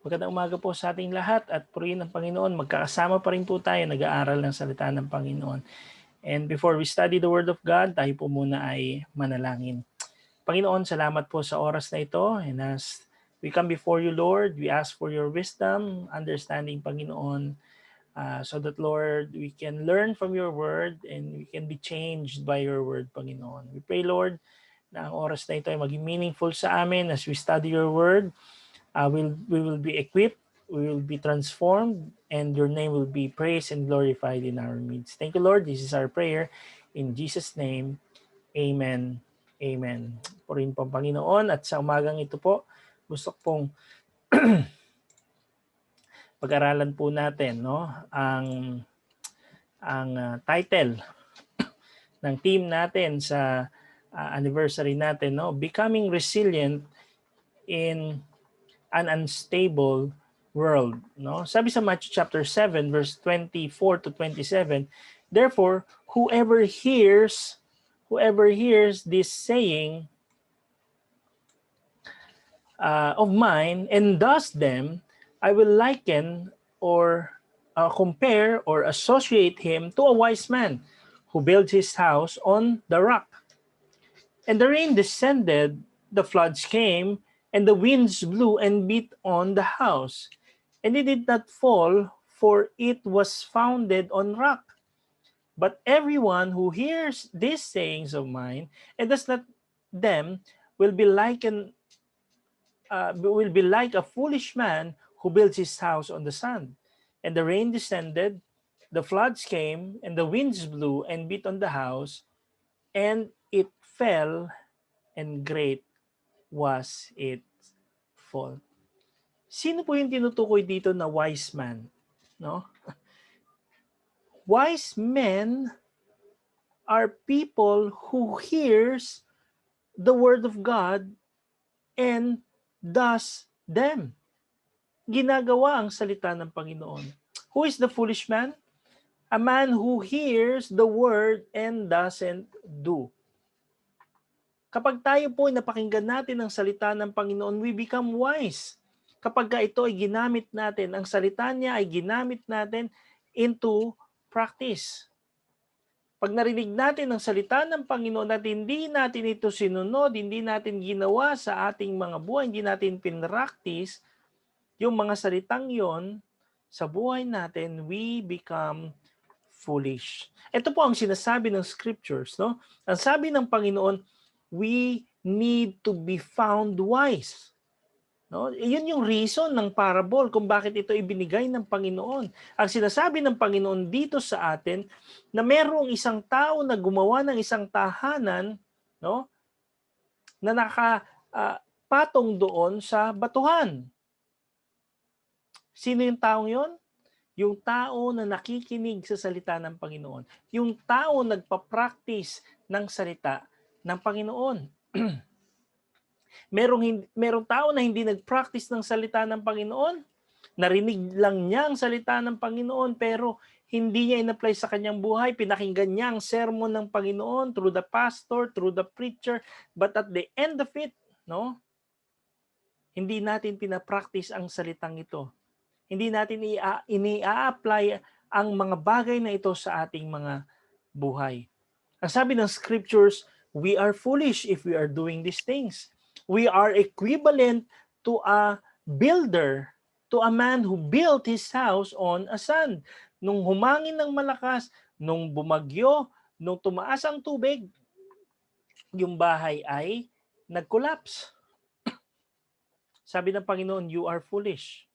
Magandang umaga po sa ating lahat at purihin ng Panginoon. Magkakasama pa rin po tayo nag-aaral ng salita ng Panginoon. And before we study the Word of God, tayo po muna ay manalangin. Panginoon, salamat po sa oras na ito. And as we come before you, Lord, we ask for your wisdom, understanding, Panginoon, so that, Lord, we can learn from your Word and we can be changed by your Word, Panginoon. We pray, Lord, na ang oras na ito ay maging meaningful sa amin as we study your Word. We will be equipped, we will be transformed, and your name will be praised and glorified in our midst. Thank you, Lord. This is our prayer. In Jesus' name, Amen. Amen. Purihin po ang Panginoon. At sa umagang ito po, gusto pong pag-aralan po natin ang title ng team natin sa anniversary natin, Becoming Resilient in an Unstable World. Sabi sa Matthew chapter 7 verse 24 to 27, therefore whoever hears this saying of mine and does them, I will liken or compare or associate him to a wise man who built his house on the rock. And the rain descended, the floods came, and the winds blew and beat on the house. And it did not fall, for it was founded on rock. But everyone who hears these sayings of mine and does not them will be like a foolish man who builds his house on the sand. And the rain descended, the floods came, and the winds blew and beat on the house, and it fell, and great was its fall. Sino po yung tinutukoy dito na wise man? No? Wise men are people who hears the word of God and does them. Ginagawa ang salita ng Panginoon. Who is the foolish man? A man who hears the word and doesn't do. Kapag tayo po ay napakinggan natin ang salita ng Panginoon, we become wise. Kapag ito ay ginamit natin, ang salita niya ay ginamit natin into practice. Pag narinig natin ang salita ng Panginoon at hindi natin ito sinunod, hindi natin ginawa sa ating mga buhay, hindi natin pinractice, yung mga salitang yon sa buhay natin, we become foolish. Ito po ang sinasabi ng scriptures, no? Ang sabi ng Panginoon, we need to be found wise. No? Iyon yung reason ng parable kung bakit ito ibinigay ng Panginoon. Ang sinasabi ng Panginoon dito sa atin na merong isang tao na gumawa ng isang tahanan, no? Na nakapatong doon sa batuhan. Sino yung taong yon? Yung tao na nakikinig sa salita ng Panginoon. Yung tao nagpa-practice ng salita ng Panginoon. merong tao na hindi nag-practice ng salita ng Panginoon. Narinig lang niya ang salita ng Panginoon pero hindi niya in-apply sa kanyang buhay. Pinakinggan niya ang sermon ng Panginoon through the pastor, through the preacher. But at the end of it, no, hindi natin pina-practice ang salitang ito. Hindi natin ini-apply ang mga bagay na ito sa ating mga buhay. Ang sabi ng scriptures, we are foolish if we are doing these things. We are equivalent to a builder, to a man who built his house on a sand. Nung humangin ng malakas, nung bumagyo, nung tumaas ang tubig, yung bahay ay nag-collapse. Sabi ng Panginoon, you are foolish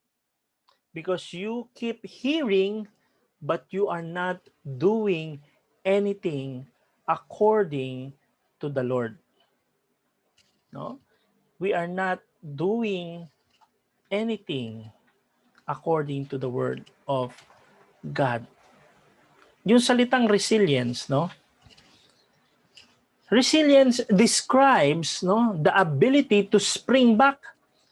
because you keep hearing but you are not doing anything according to the Lord. No? We are not doing anything according to the word of God. Yung salitang resilience, no? Resilience describes, no, the ability to spring back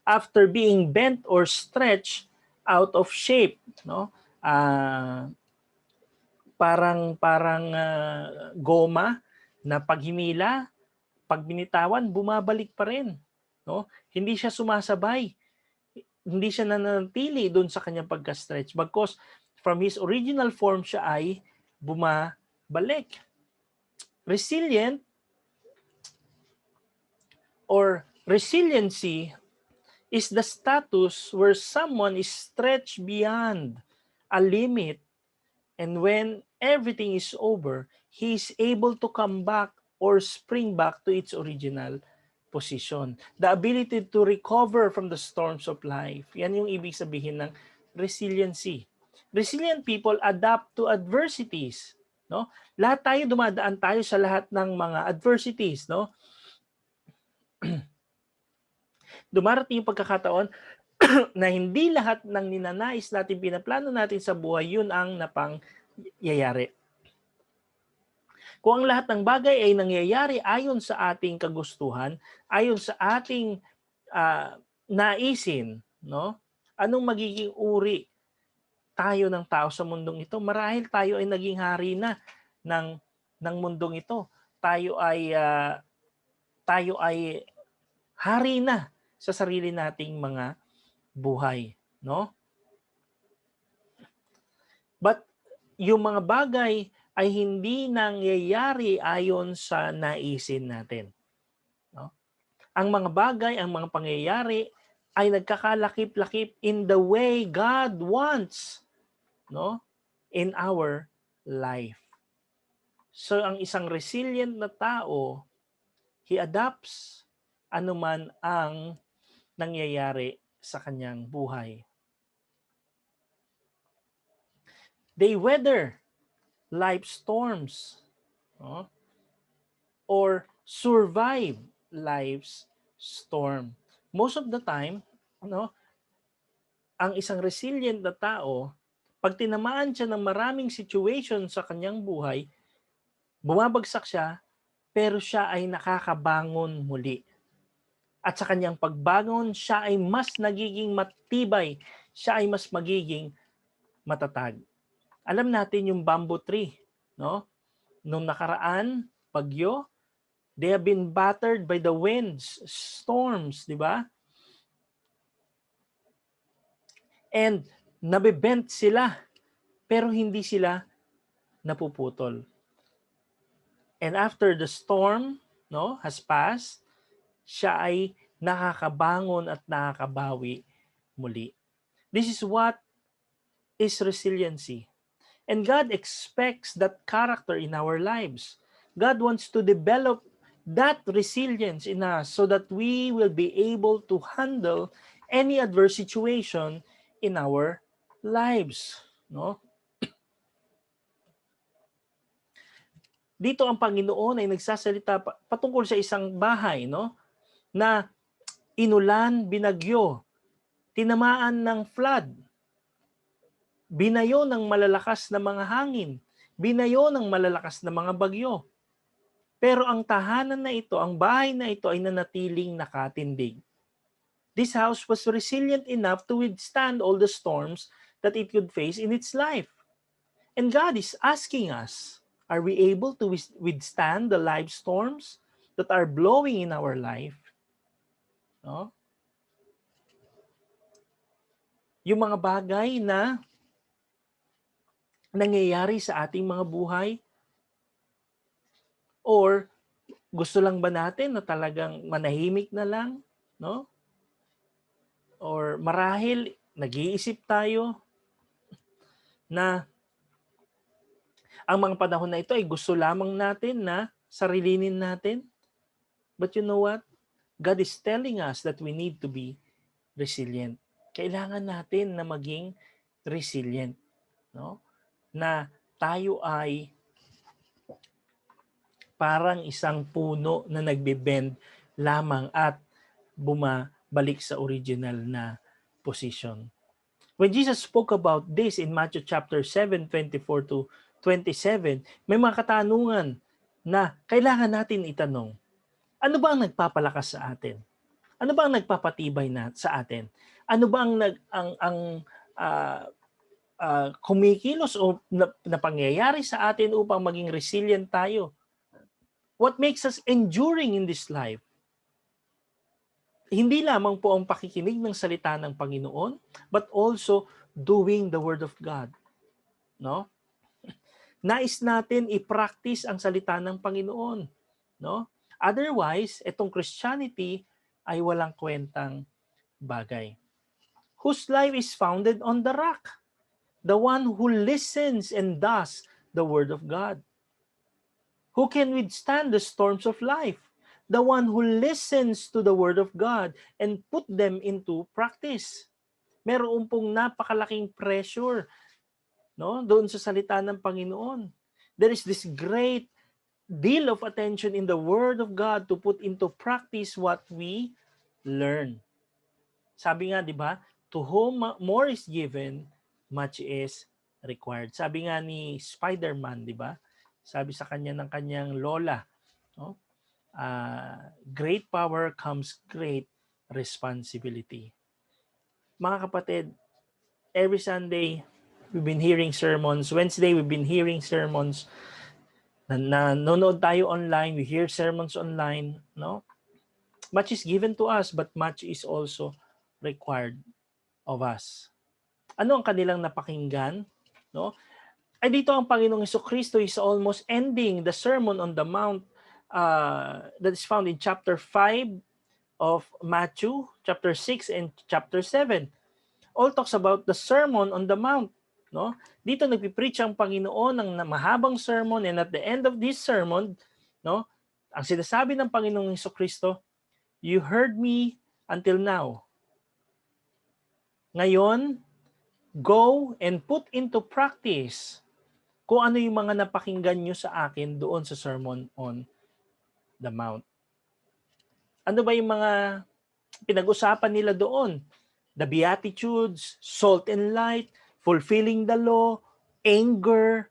after being bent or stretched out of shape, no? Parang goma na pag hinila, pag binitawan, bumabalik pa rin, no? Hindi siya sumasabay. hindi siya nananatili doon sa kanyang pagka-stretch because from his original form siya ay bumabalik. Resilient or resiliency is the status where someone is stretched beyond a limit, and when everything is over, he is able to come back or spring back to its original position. The ability to recover from the storms of life. Yan yung ibig sabihin ng resiliency. Resilient people adapt to adversities, no? Lahat tayo dumadaan tayo sa lahat ng mga adversities, no? Dumarating yung pagkakataon na hindi lahat ng ninanais natin, pinaplano natin sa buhay, yun ang napangyayari. Kung ang lahat ng bagay ay nangyayari ayon sa ating kagustuhan, ayon sa ating naisin, no? Anong magiging uri tayo ng tao sa mundong ito? Marahil tayo ay naging hari na ng mundong ito. Tayo ay hari na sa sarili nating mga buhay, no? But yung mga bagay ay hindi nangyayari ayon sa naisin natin, no? Ang mga bagay, ang mga pangyayari ay nagkakalakip-lakip in the way God wants, no? In our life. So ang isang resilient na tao, he adapts anuman ang nangyayari sa kanyang buhay. They weather life storms, no? Or survive life's storm. Most of the time, no, ang isang resilient na tao, pag tinamaan siya ng maraming situation sa kanyang buhay, bumabagsak siya, pero siya ay nakakabangon muli. At sa kanyang pagbangon, siya ay mas nagiging matibay, siya ay mas magiging matatag. Alam natin yung bamboo tree, no? Nung nakaraan, bagyo, they have been battered by the winds, storms, di ba? And nabibent sila, pero hindi sila napuputol. And after the storm, no, has passed, siya ay nakakabangon at nakakabawi muli. This is what is resiliency. And God expects that character in our lives. God wants to develop that resilience in us so that we will be able to handle any adverse situation in our lives, no? Dito ang Panginoon ay nagsasalita patungkol sa isang bahay, no? Na inulan, binagyo, tinamaan ng flood, binayo ng malalakas na mga hangin, binayo ng malalakas na mga bagyo. Pero ang tahanan na ito, ang bahay na ito ay nanatiling nakatindig. This house was resilient enough to withstand all the storms that it could face in its life. And God is asking us, are we able to withstand the life storms that are blowing in our life? No? Yung mga bagay na nangyayari sa ating mga buhay, or gusto lang ba natin na talagang manahimik na lang, no? Or marahil nag-iisip tayo na ang mga panahon na ito ay gusto lamang natin na sarilinin natin. But you know what? God is telling us that we need to be resilient. Kailangan natin na maging resilient, no? Na tayo ay parang isang puno na nagbe-bend lamang at bumabalik sa original na position. When Jesus spoke about this in Matthew chapter 7, 24 to 27, may mga katanungan na kailangan natin itanong. Ano ba ang nagpapalakas sa atin? Ano ba ang nagpapatibay sa atin? Ano ba ang kumikilos o na pangyayari sa atin upang maging resilient tayo? What makes us enduring in this life? hindi lamang po ang pakikinig ng salita ng Panginoon, but also doing the Word of God. No? Nais natin i-practice ang salita ng Panginoon. No? Otherwise, itong Christianity ay walang kwentang bagay. Whose life is founded on the rock? The one who listens and does the Word of God. Who can withstand the storms of life? The one who listens to the Word of God and put them into practice. Meron pong napakalaking pressure, no, doon sa salita ng Panginoon. There is this great deal of attention in the Word of God to put into practice what we learn. Sabi nga, di ba, to whom more is given, much is required. Sabi nga ni Spider-Man, di ba? Sabi sa kanya ng kanyang lola, no? Great power comes great responsibility. Mga kapatid, every Sunday, we've been hearing sermons. Wednesday, we've been hearing sermons. Nanonood tayo online, we hear sermons online, no? Much is given to us, but much is also required of us. Ano ang kanilang napakinggan? No? Ay dito ang Panginoong Jesucristo is almost ending the Sermon on the Mount that is found in chapter 5 of Matthew, chapter 6 and chapter 7. All talks about the Sermon on the Mount. No? Dito nagpipreach ang Panginoon ng mahabang sermon, and at the end of this sermon, no, ang sinasabi ng Panginoong Jesucristo, you heard me until now. Ngayon, go and put into practice kung ano yung mga napakinggan nyo sa akin doon sa Sermon on the Mount. Ano ba yung mga pinag-usapan nila doon? The Beatitudes, salt and light, fulfilling the law, anger,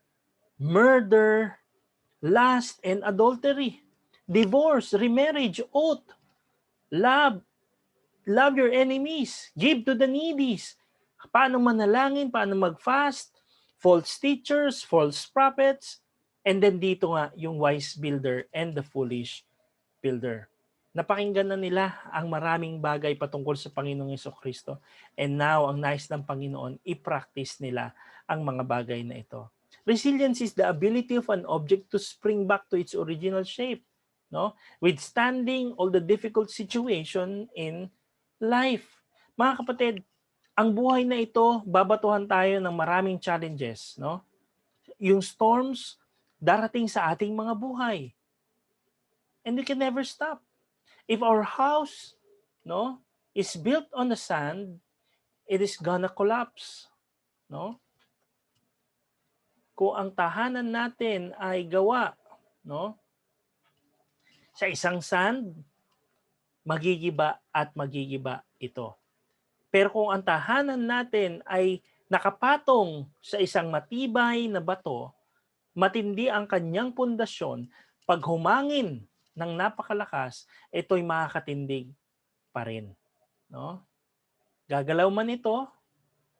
murder, lust and adultery, divorce, remarriage, oath, love your enemies, give to the needy, paano manalangin, paano mag-fast, false teachers, false prophets, and then dito nga yung wise builder and the foolish builder. Napakinggan na nila ang maraming bagay patungkol sa Panginoong Jesucristo. And now, ang nais ng Panginoon, i-practice nila ang mga bagay na ito. Resilience is the ability of an object to spring back to its original shape, no? Withstanding all the difficult situation in life. Mga kapatid, ang buhay na ito, babatuhan tayo ng maraming challenges, no? Yung storms darating sa ating mga buhay. And we can never stop. If our house, no, is built on the sand, it is gonna collapse, no? Kung ang tahanan natin ay gawa, no, sa isang sand, magigiba at magigiba ito. Pero kung ang tahanan natin ay nakapatong sa isang matibay na bato, matindi ang kanyang pundasyon, pag humangin ng napakalakas, ito'y makakatindig pa rin. No? Gagalaw man ito,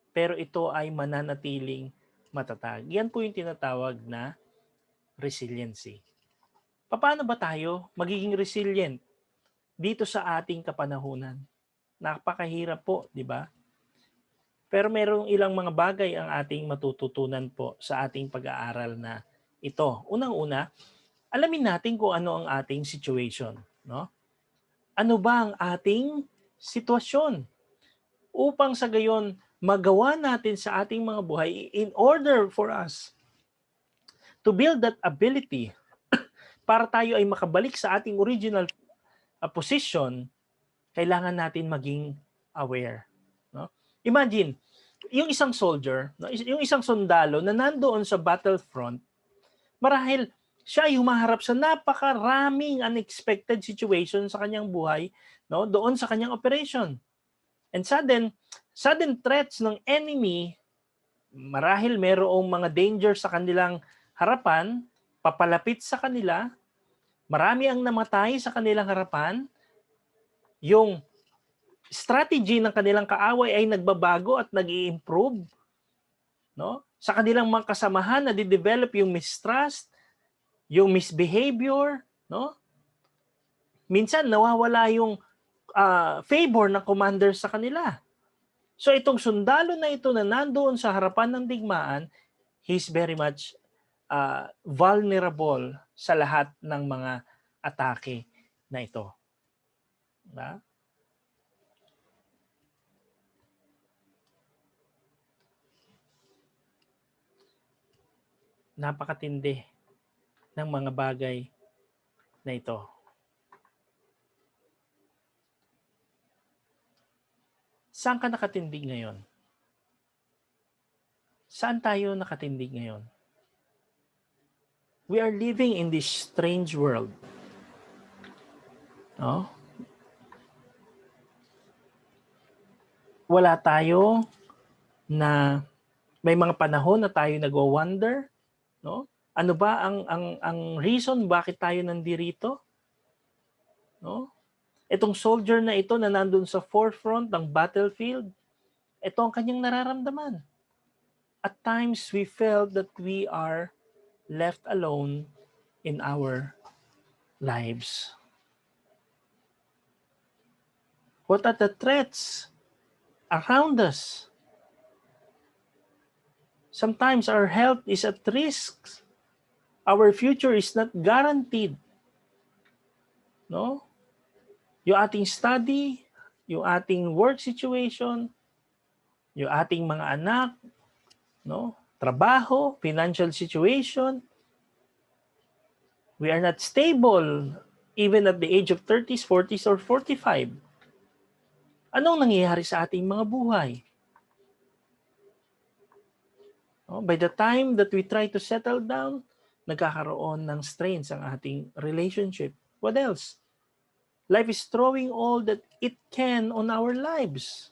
pero ito ay mananatiling matatag. Yan po yung tinatawag na resiliency. Paano ba tayo magiging resilient dito sa ating kapanahunan? Napakahirap po, di ba? Pero merong ilang mga bagay ang ating matututunan po sa ating pag-aaral na ito. Unang-una, alamin natin kung ano ang ating situation, no? Ano ba ang ating sitwasyon? Upang sa gayon magawa natin sa ating mga buhay in order for us to build that ability para tayo ay makabalik sa ating original position, kailangan natin maging aware, no? Imagine, yung isang soldier, no, yung isang sundalo na nandoon sa battlefront, marahil siya ay humaharap sa napakaraming unexpected situation sa kanyang buhay, no, doon sa kanyang operation. And sudden threats ng enemy, marahil merong mga danger sa kanilang harapan, papalapit sa kanila, marami ang namatay sa kanilang harapan, yung strategy ng kanilang kaaway ay nagbabago at nag-i-improve, no? Sa kanilang mga kasamahan na de-develop yung mistrust, yung misbehavior, no? Minsan nawawala yung favor ng commander sa kanila. So itong sundalo na ito na nandoon sa harapan ng digmaan, he's very much vulnerable sa lahat ng mga atake na ito. Diba? Napakatindi ng mga bagay na ito. Saan ka nakatindig ngayon? Saan tayo nakatindig ngayon? We are living in this strange world. No? Wala tayo na may mga panahon na tayo nagwa-wonder, no? Ano ba ang reason bakit tayo nandirito? No? Itong soldier na ito na nandun sa forefront ng battlefield, ito ang kanyang nararamdaman. At times we felt that we are left alone in our lives. What are the threats around us? Sometimes our health is at risk. Our future is not guaranteed. No? Yung ating study, yung ating work situation, yung ating mga anak, no? Trabaho, financial situation. We are not stable even at the age of 30s, 40s, or 45. Anong nangyayari sa ating mga buhay? No? By the time that we try to settle down, nagkakaroon ng strains ang ating relationship. What else? Life is throwing all that it can on our lives.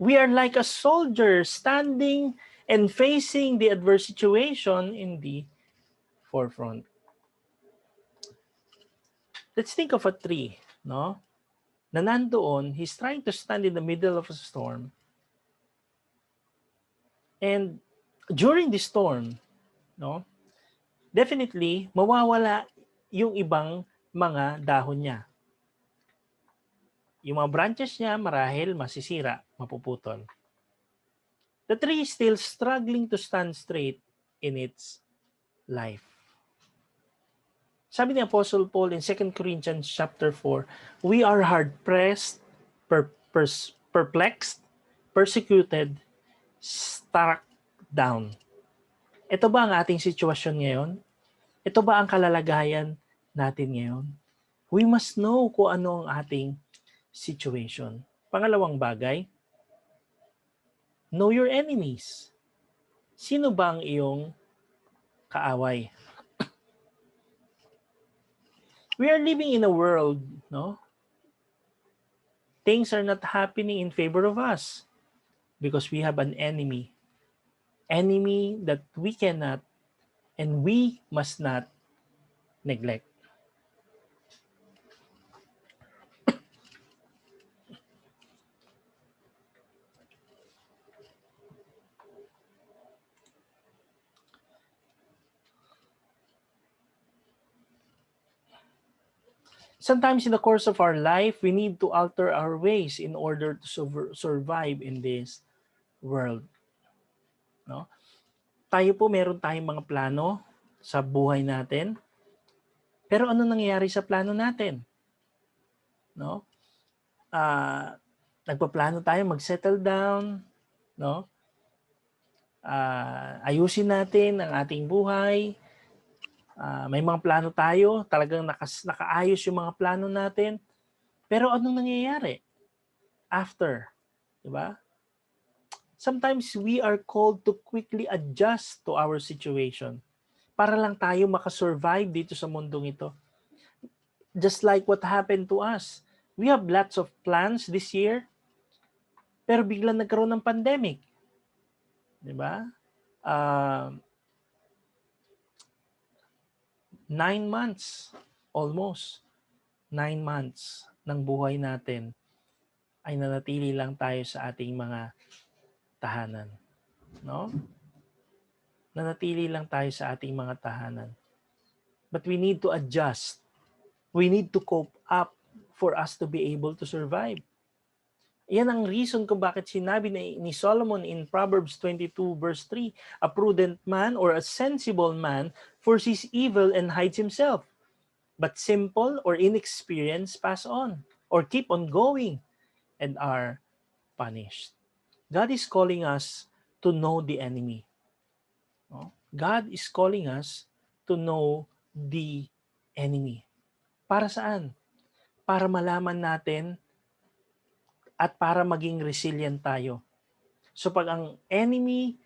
We are like a soldier standing and facing the adverse situation in the forefront. Let's think of a tree, no? Na nandoon, he's trying to stand in the middle of a storm. And during the storm, no? Definitely mawawala yung ibang mga dahon niya. Yung mga branches niya marahil masisira, mapuputol. The tree is still struggling to stand straight in its life. Sabi ni Apostle Paul in 2 Corinthians chapter 4, we are hard-pressed, perplexed, persecuted, struck down. Ito ba ang ating sitwasyon ngayon? Ito ba ang kalalagayan natin ngayon? We must know kung ano ang ating situation. Pangalawang bagay, know your enemies. Sino ba ang iyong kaaway? We are living in a world, no? Things are not happening in favor of us because we have an enemy. Enemy that we cannot and we must not neglect. Sometimes in the course of our life, we need to alter our ways in order to survive in this world. No? Tayo po, meron tayong mga plano sa buhay natin. Pero ano nangyayari sa plano natin? No? Nagpaplano tayo mag-settle down, no? Ayusin natin ang ating buhay. May mga plano tayo, talagang nakaayos yung mga plano natin. Pero anong nangyayari after? Diba? Sometimes we are called to quickly adjust to our situation para lang tayo makasurvive dito sa mundong ito. Just like what happened to us. We have lots of plans this year, pero biglang nagkaroon ng pandemic. Diba? 9 months, almost 9 months ng buhay natin ay nanatili lang tayo sa ating mga tahanan. No? Nanatili lang tayo sa ating mga tahanan. But we need to adjust. We need to cope up for us to be able to survive. Yan ang reason kung bakit sinabi ni Solomon in Proverbs 22 verse 3, a prudent man or a sensible man foresees evil and hides himself, but simple or inexperienced pass on or keep on going and are punished. God is calling us to know the enemy. God is calling us to know the enemy. Para saan? Para malaman natin at para maging resilient tayo. So pag ang enemy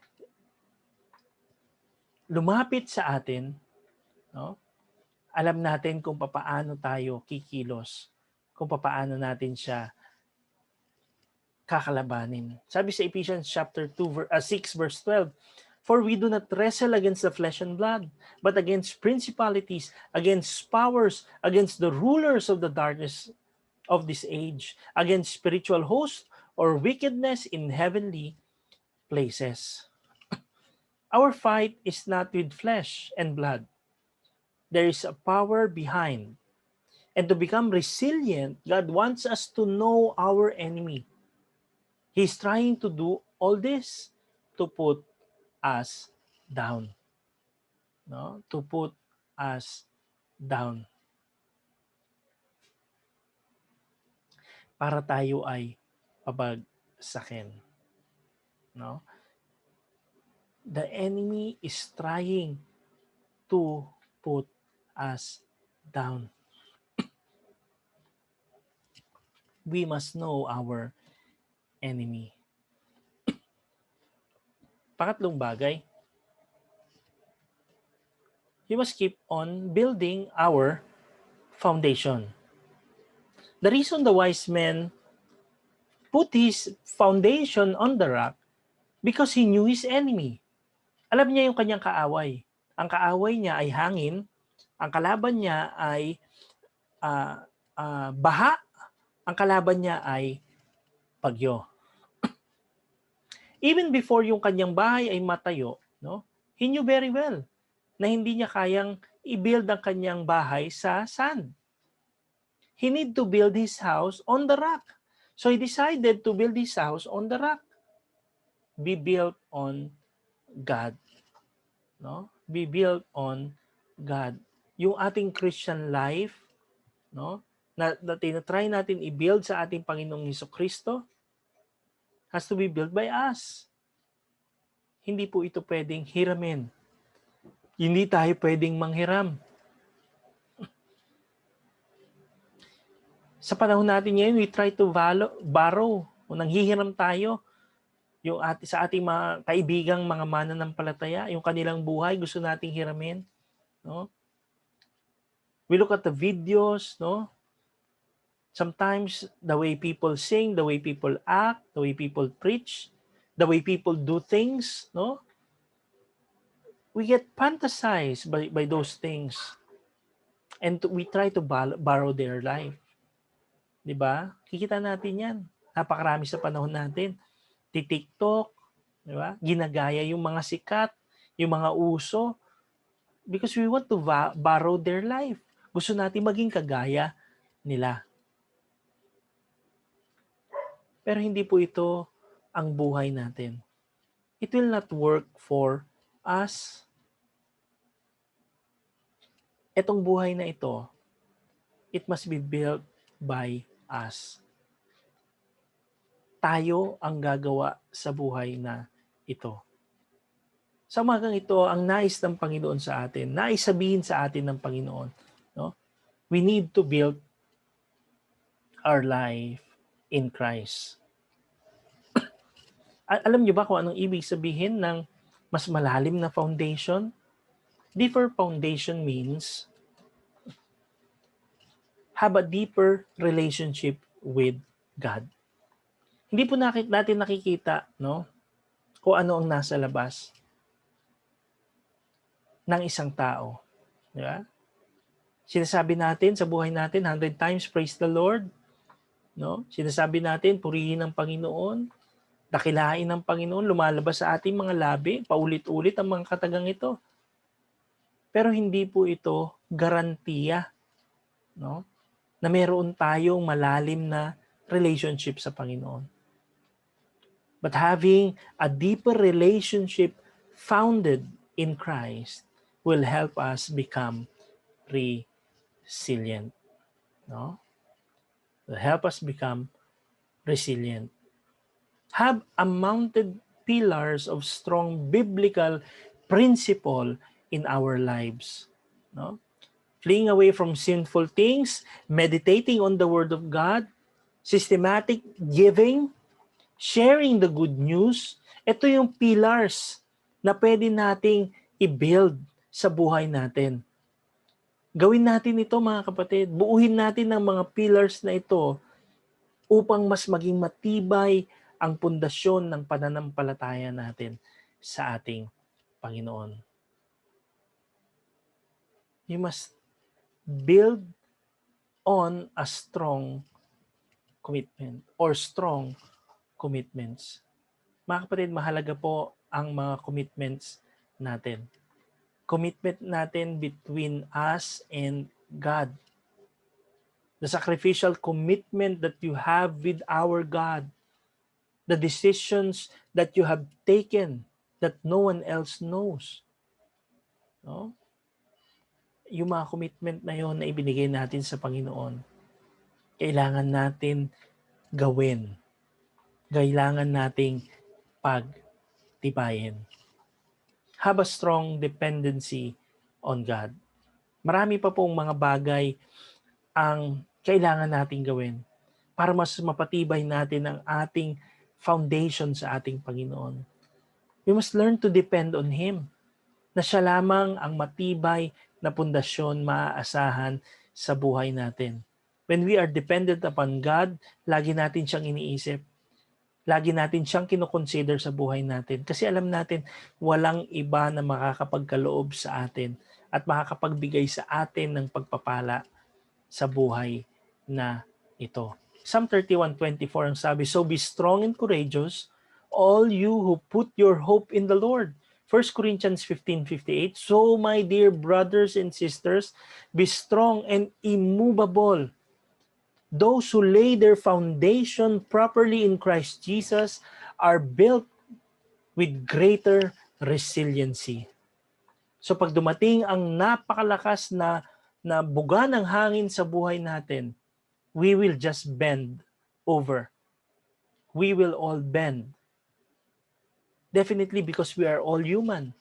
lumapit sa atin, no, alam natin kung papaano tayo kikilos, kung papaano natin siya kakalabanin. Sabi sa Ephesians chapter 6 verse 12, for we do not wrestle against the flesh and blood, but against principalities, against powers, against the rulers of the darkness of this age, against spiritual hosts or wickedness in heavenly places. Our fight is not with flesh and blood. There is a power behind. And to become resilient, God wants us to know our enemy. He's trying to do all this to put us down. No? To put us down. Para tayo ay pabagsakin. No? The enemy is trying to put us down. We must know our enemy. Pangatlong bagay, we must keep on building our foundation. The reason the wise man put his foundation on the rock because he knew his enemy. Alam niya yung kanyang kaaway. Ang kaaway niya ay hangin, ang kalaban niya ay baha, ang kalaban niya ay bagyo. Even before yung kanyang bahay ay matayo, no, he knew very well na hindi niya kayang i-build ang kanyang bahay sa sand. He need to build his house on the rock. So he decided to build his house on the rock. Be built on God. No? Be built on God. Yung ating Christian life, no, na tinatry natin i-build sa ating Panginoong Hesukristo has to be built by us. Hindi po ito pwedeng hiramin. Hindi tayo pwedeng manghiram. Sa panahon natin ngayon, we try to borrow. O nanghihiram tayo. Yung sa ating mga kaibigang mga mananampalataya, yung kanilang buhay, gusto nating hiramin. No? We look at the videos, no? Sometimes the way people sing, the way people act, the way people preach, the way people do things, no? We get fantasized by those things. And we try to borrow their life. 'Di ba? Kikita natin 'yan. Napakarami sa panahon natin. TikTok, 'di ba? Ginagaya yung mga sikat, yung mga uso because we want to borrow their life. Gusto natin maging kagaya nila. Pero hindi po ito ang buhay natin. It will not work for us. Etong buhay na ito, it must be built by us. Tayo ang gagawa sa buhay na ito. Sa umagang ito, ang nais ng Panginoon sa atin, nais sabihin sa atin ng Panginoon, no? We need to build our life in Christ. Alam niyo ba kung anong ibig sabihin ng mas malalim na foundation? Deeper foundation means have a deeper relationship with God. Hindi po natin nakikita, no, kung ano ang nasa labas ng isang tao. Di ba? Sinasabi natin sa buhay natin 100 times, praise the Lord. No? Sinasabi natin, purihin ang Panginoon, dakilain ng Panginoon, lumalabas sa ating mga labi, paulit-ulit ang mga katagang ito. Pero hindi po ito garantiya, no? na meron tayong malalim na relationship sa Panginoon. But having a deeper relationship founded in Christ will help us become resilient. No? Will help us become resilient. Have a mounted pillars of strong biblical principle in our lives. No? Fleeing away from sinful things, meditating on the Word of God, systematic giving, sharing the good news. Ito yung pillars na pwede nating i-build sa buhay natin. Gawin natin ito mga kapatid. Buuhin natin ang mga pillars na ito upang mas maging matibay ang pundasyon ng pananampalataya natin sa ating Panginoon. You must build on a strong commitment or strong commitments. Mga kapatid, mahalaga po ang mga commitments natin. Commitment natin between us and God. The sacrificial commitment that you have with our God. The decisions that you have taken that no one else knows. No? Yung mga commitment na yon na ibinigay natin sa Panginoon, kailangan natin gawin. Kailangan nating pagtibayin. Have a strong dependency on God. Marami pa pong mga bagay ang kailangan nating gawin para mas mapatibay natin ang ating foundation sa ating Panginoon. We must learn to depend on Him, na siya lamang ang matibay na pundasyon maaasahan sa buhay natin. When we are dependent upon God, lagi natin siyang iniisip. Lagi natin siyang kinoconsider sa buhay natin. Kasi alam natin, walang iba na makakapagkaloob sa atin at makakapagbigay sa atin ng pagpapala sa buhay na ito. Psalm 31:24 ang sabi, "So be strong and courageous, all you who put your hope in the Lord." 1 Corinthians 15:58, "So my dear brothers and sisters, be strong and immovable. Those who lay their foundation properly in Christ Jesus are built with greater resiliency." So pag dumating ang napakalakas na buga ng hangin sa buhay natin, we will just bend over. We will all bend. Definitely because we are all human.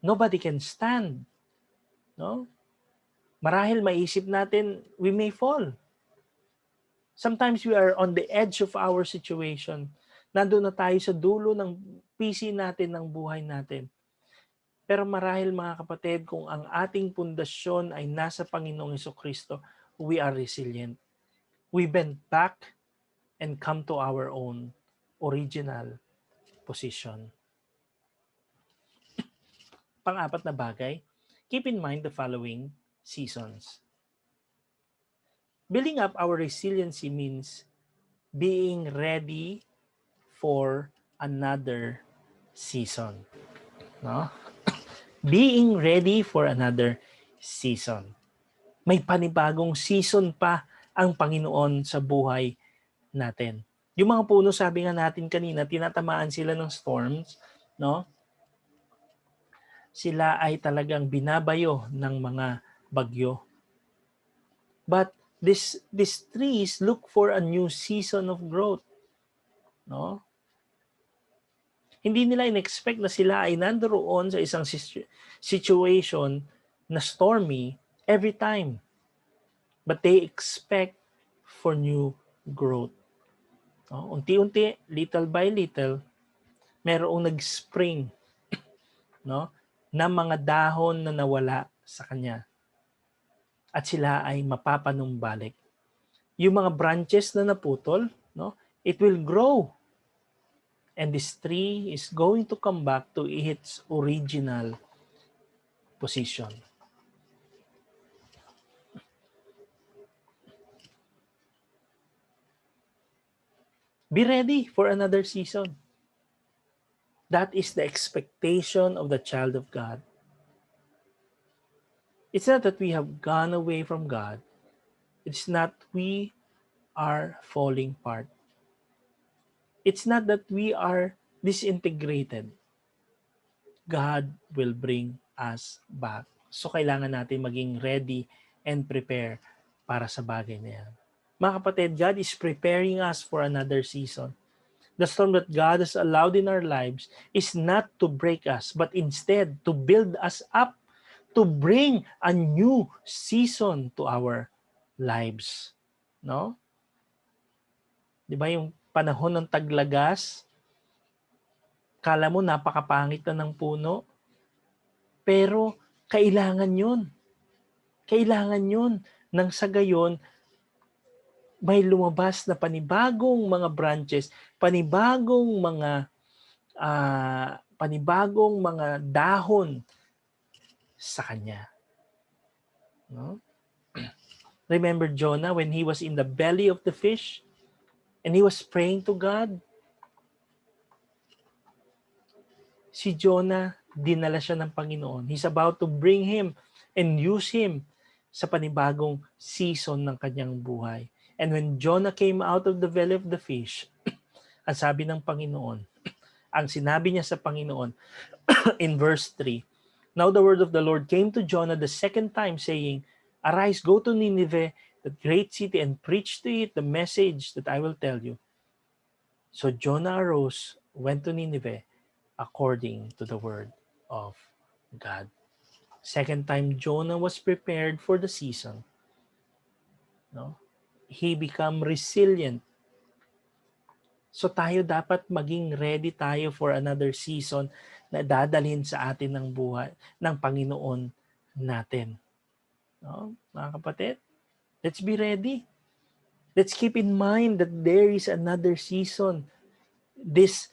Nobody can stand. No? Marahil maisip natin, we may fall. Sometimes we are on the edge of our situation. Nandun na tayo sa dulo ng PC natin, ng buhay natin. Pero marahil mga kapatid, kung ang ating pundasyon ay nasa Panginoong Jesucristo, we are resilient. We bend back and come to our own original position. Pang-apat na bagay, keep in mind the following seasons. Building up our resiliency means being ready for another season. No? Being ready for another season. May panibagong season pa ang Panginoon sa buhay natin. Yung mga puno, sabi nga natin kanina, tinatamaan sila ng storms, no? Sila ay talagang binabayo ng mga bagyo. But these trees look for a new season of growth, no? Hindi nila in-expect na sila ay nandoon sa isang situation na stormy every time. But they expect for new growth. No? Unti-unti, little by little, merong nag-spring, no? Na mga dahon na nawala sa kanya. At sila ay mapapanumbalik. Yung mga branches na naputol, no? It will grow. And this tree is going to come back to its original position. Be ready for another season. That is the expectation of the child of God. It's not that we have gone away from God. It's not we are falling apart. It's not that we are disintegrated. God will bring us back. So kailangan natin maging ready and prepare para sa bagay na yan. Mga kapatid, God is preparing us for another season. The storm that God has allowed in our lives is not to break us, but instead to build us up, to bring a new season to our lives. No? Di ba yung panahon ng taglagas, kala mo napakapangit na ng puno, pero kailangan yun. Kailangan yun. Nang sa gayon, may lumabas na panibagong mga branches, panibagong mga dahon sa kanya. No? Remember Jonah when he was in the belly of the fish and he was praying to God? Si Jonah, dinala siya ng Panginoon. He's about to bring him and use him sa panibagong season ng kanyang buhay. And when Jonah came out of the belly of the fish, ang sabi ng Panginoon, ang sinabi niya sa Panginoon in verse 3, "Now the word of the Lord came to Jonah the second time, saying, Arise, go to Nineveh, that great city, and preach to it the message that I will tell you." So Jonah arose, went to Nineveh, according to the word of God. Second time, Jonah was prepared for the season. No? He became resilient. So tayo dapat maging ready tayo for another season na dadalhin sa atin ng buhay ng Panginoon natin. No? Mga kapatid, let's be ready. Let's keep in mind that there is another season. This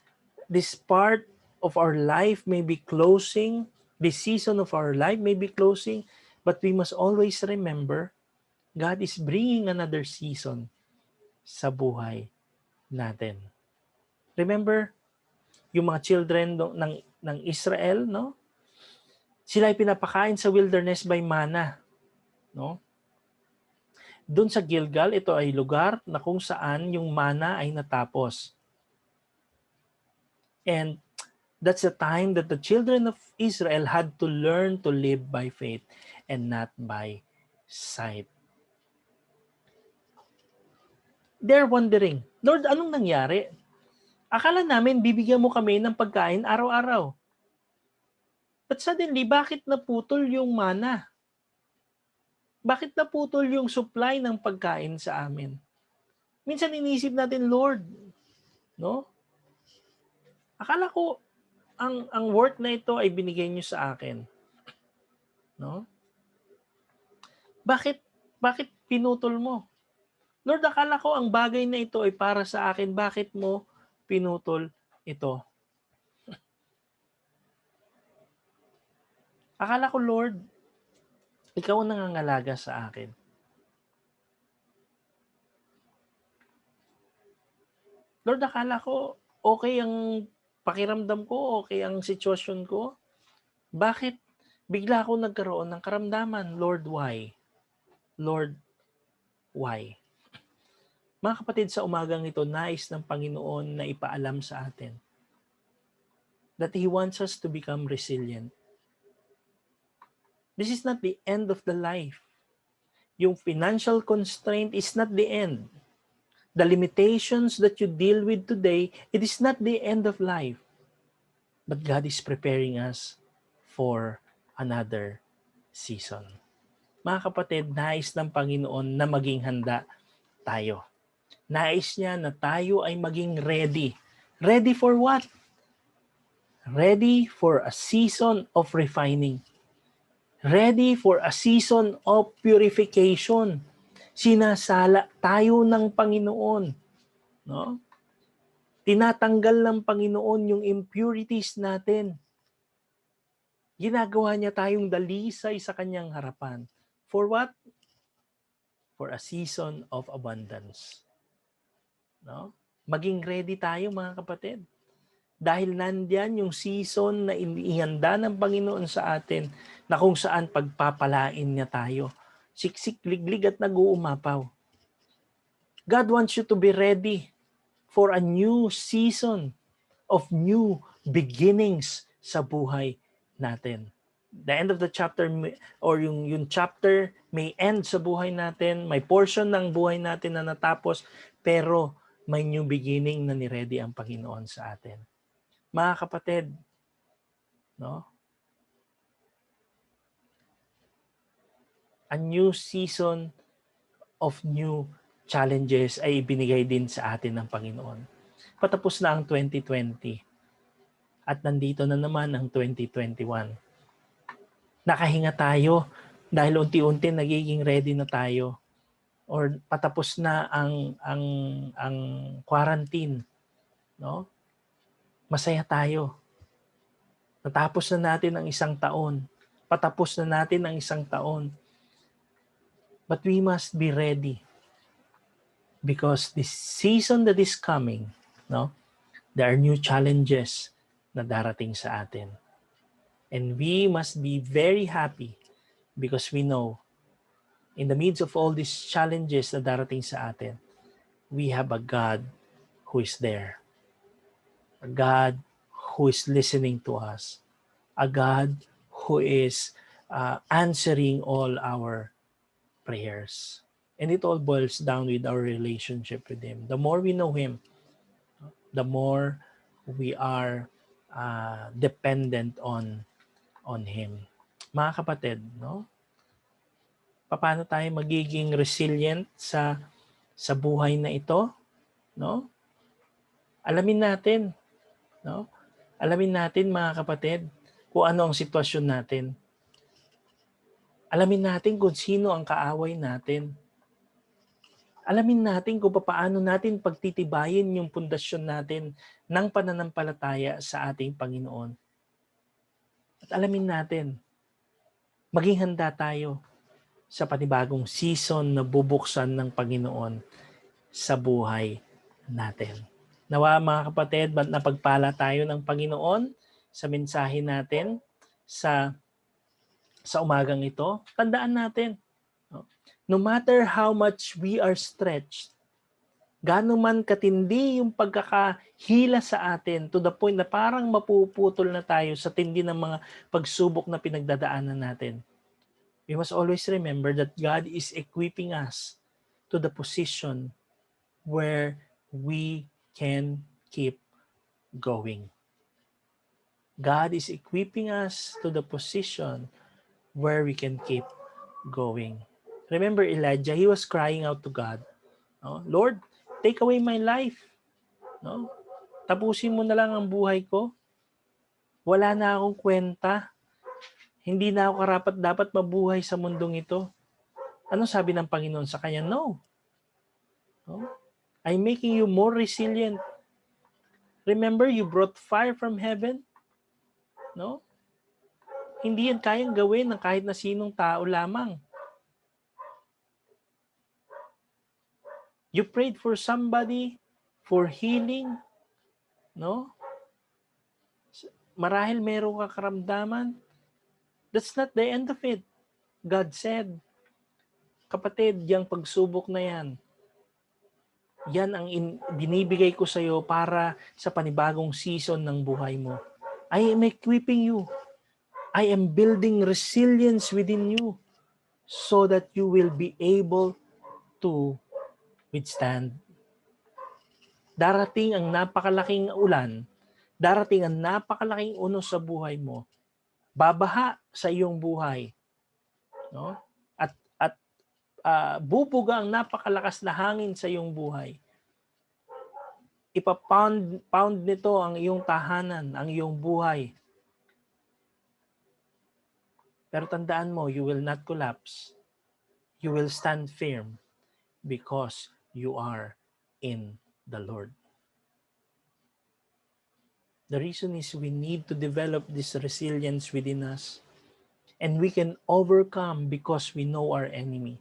part of our life may be closing, this season of our life may be closing, but we must always remember God is bringing another season sa buhay natin. Remember, yung mga children ng Israel, no? Sila ay pinapakain sa wilderness by manna, no? Doon sa Gilgal, ito ay lugar na kung saan yung manna ay natapos. And that's the time that the children of Israel had to learn to live by faith and not by sight. They're wondering, Lord, anong nangyari? Akala namin bibigyan mo kami ng pagkain araw-araw. But suddenly, bakit naputol yung mana? Bakit naputol yung supply ng pagkain sa amin? Minsan iniisip natin, Lord, no? Akala ko ang work na ito ay binigay niyo sa akin. No? Bakit pinutol mo? Lord, akala ko ang bagay na ito ay para sa akin. Bakit mo pinutol ito? Akala ko, Lord, ikaw ang nangangalaga sa akin. Lord, akala ko okay ang pakiramdam ko, okay ang sitwasyon ko. Bakit bigla ako nagkaroon ng karamdaman? Lord, why? Lord, why? Mga kapatid, sa umagang ito, nais ng Panginoon na ipaalam sa atin that He wants us to become resilient. This is not the end of the life. Yung financial constraint is not the end. The limitations that you deal with today, it is not the end of life. But God is preparing us for another season. Mga kapatid, nais ng Panginoon na maging handa tayo. Nais niya na tayo ay maging ready. Ready for what? Ready for a season of refining. Ready for a season of purification. Sinasala tayo ng Panginoon. No? Tinatanggal ng Panginoon yung impurities natin. Ginagawa niya tayong dalisay sa kanyang harapan. For what? For a season of abundance. No? Maging ready tayo, mga kapatid. Dahil nandiyan yung season na ihanda ng Panginoon sa atin na kung saan pagpapalain niya tayo siksik, liglig at nag-uumapaw. God wants you to be ready for a new season of new beginnings sa buhay natin. The end of the chapter or yung chapter may end sa buhay natin, may portion ng buhay natin na natapos, pero may new beginning na ni-ready ang Panginoon sa atin. Mga kapatid, no? A new season of new challenges ay ibinigay din sa atin ng Panginoon. Patapos na ang 2020 at nandito na naman ang 2021. Nakahinga tayo dahil unti-unti nagiging ready na tayo or patapos na ang quarantine, no? Masaya tayo. Natapos na natin ang isang taon. Patapos na natin ang isang taon. But we must be ready because this season that is coming, no? There are new challenges na darating sa atin. And we must be very happy because we know in the midst of all these challenges na darating sa atin, we have a God who is there. A God who is listening to us. A God who is answering all our prayers. And it all boils down with our relationship with Him. The more we know Him, the more we are dependent on Him. Mga kapatid, no? Paano tayo magiging resilient sa buhay na ito, no? Alamin natin, no? Alamin natin mga kapatid kung ano ang sitwasyon natin. Alamin natin kung sino ang kaaway natin. Alamin natin kung paano natin pagtitibayin yung pundasyon natin ng pananampalataya sa ating Panginoon. At alamin natin, maging handa tayo sa panibagong season na bubuksan ng Panginoon sa buhay natin. Nawa mga kapatid, napagpala tayo ng Panginoon sa mensahe natin sa umagang ito. Tandaan natin, no matter how much we are stretched, gaano man katindi yung pagkakahila sa atin to the point na parang mapuputol na tayo sa tindi ng mga pagsubok na pinagdadaanan natin. We must always remember that God is equipping us to the position where we can keep going. God is equipping us to the position where we can keep going. Remember Elijah, he was crying out to God, no? Lord, take away my life. No? Tapusin mo na lang ang buhay ko. Wala na akong kwenta. Hindi na ako karapat-dapat mabuhay sa mundong ito. Ano sabi ng Panginoon sa kanya? No. I'm making you more resilient. Remember, you brought fire from heaven? No? Hindi yan kayang gawin ng kahit na sinong tao lamang. You prayed for somebody for healing, no? Marahil meron ka karamdaman. That's not the end of it. God said, kapatid, yung pagsubok na yan ang binibigay ko sa iyo para sa panibagong season ng buhay mo. I am equipping you. I am building resilience within you so that you will be able to withstand. Darating ang napakalaking ulan, darating ang napakalaking unos sa buhay mo, babaha sa iyong buhay, no? At bubuga ang napakalakas na hangin sa iyong buhay. Ipapound nito ang iyong tahanan, ang iyong buhay. Pero tandaan mo, you will not collapse. You will stand firm because you are in the Lord. The reason is we need to develop this resilience within us. And we can overcome because we know our enemy.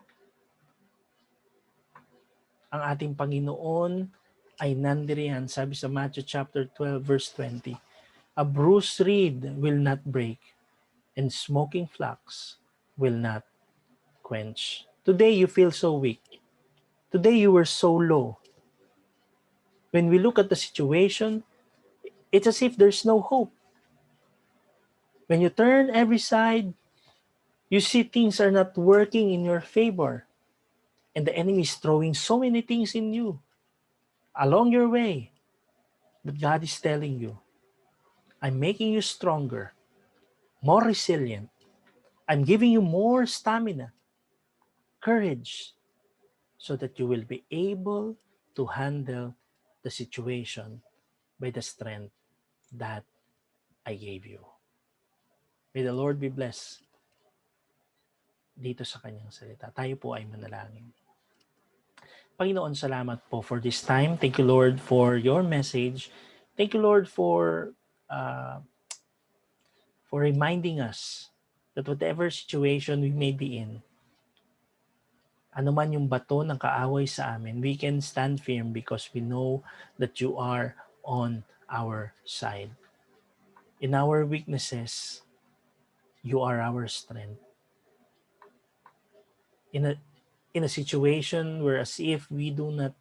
Ang ating Panginoon ay nandiriyan, sabi sa Matthew chapter 12 verse 20. A bruised reed will not break, and smoking flax will not quench. Today you feel so weak. Today you were so low. When we look at the situation, it's as if there's no hope. When you turn every side, you see things are not working in your favor. And the enemy is throwing so many things in you along your way. But God is telling you, I'm making you stronger, more resilient. I'm giving you more stamina, courage, so that you will be able to handle the situation by the strength that I gave you. May the Lord be blessed dito sa kanyang salita. Tayo po ay manalangin. Panginoon, salamat po for this time. Thank you, Lord, for your message. Thank you, Lord, for reminding us that whatever situation we may be in, ano man yung bato ng kaaway sa amin, we can stand firm because we know that you are on our side. In our weaknesses, you are our strength. In a situation where as if we do not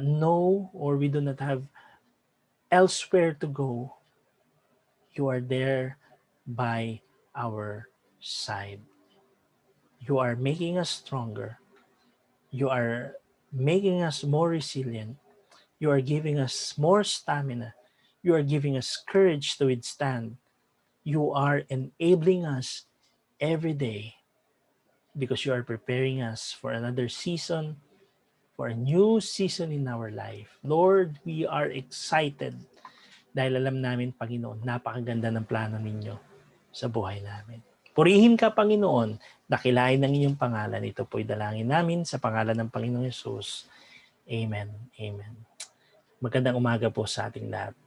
know or we do not have elsewhere to go, you are there by our side. You are making us stronger. You are making us more resilient. You are giving us more stamina. You are giving us courage to withstand. You are enabling us every day because you are preparing us for another season, for a new season in our life. Lord, we are excited dahil alam namin, Panginoon, napakaganda ng plano ninyo sa buhay namin. Purihin ka, Panginoon, dakilain ng inyong pangalan. Ito po'y dalangin namin sa pangalan ng Panginoong Yesus. Amen. Amen. Magandang umaga po sa ating lahat.